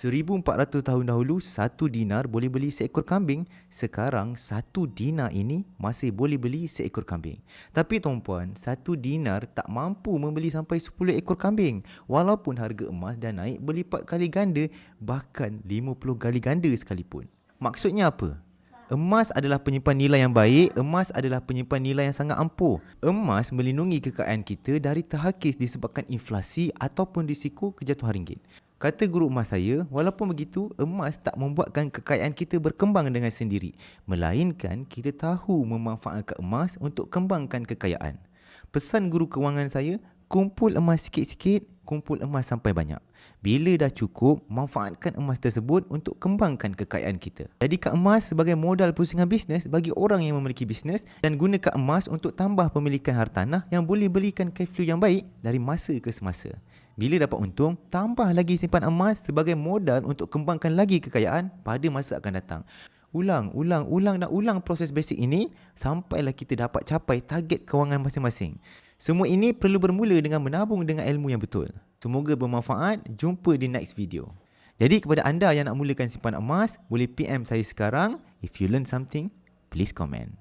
1400 tahun dahulu, 1 dinar boleh beli seekor kambing. Sekarang, 1 dinar ini masih boleh beli seekor kambing. Tapi tuan-puan, 1 dinar tak mampu membeli sampai 10 ekor kambing. Walaupun harga emas dah naik berlipat kali ganda, bahkan 50 kali ganda sekalipun. Maksudnya apa? Emas adalah penyimpan nilai yang baik, emas adalah penyimpan nilai yang sangat ampuh. Emas melindungi kekayaan kita dari terhakis disebabkan inflasi ataupun risiko kejatuhan ringgit. Kata guru emas saya, walaupun begitu, emas tak membuatkan kekayaan kita berkembang dengan sendiri. Melainkan, kita tahu memanfaatkan emas untuk kembangkan kekayaan. Pesan guru kewangan saya, kumpul emas sikit-sikit, kumpul emas sampai banyak. Bila dah cukup, manfaatkan emas tersebut untuk kembangkan kekayaan kita. Jadikan emas sebagai modal pusingan bisnes bagi orang yang memiliki bisnes dan gunakan emas untuk tambah pemilikan hartanah yang boleh berikan cash flow yang baik dari masa ke semasa. Bila dapat untung, tambah lagi simpan emas sebagai modal untuk kembangkan lagi kekayaan pada masa akan datang. Ulang proses basic ini sampailah kita dapat capai target kewangan masing-masing. Semua ini perlu bermula dengan menabung dengan ilmu yang betul. Semoga bermanfaat. Jumpa di next video. Jadi kepada anda yang nak mulakan simpan emas, boleh PM saya sekarang. If you learn something, please comment.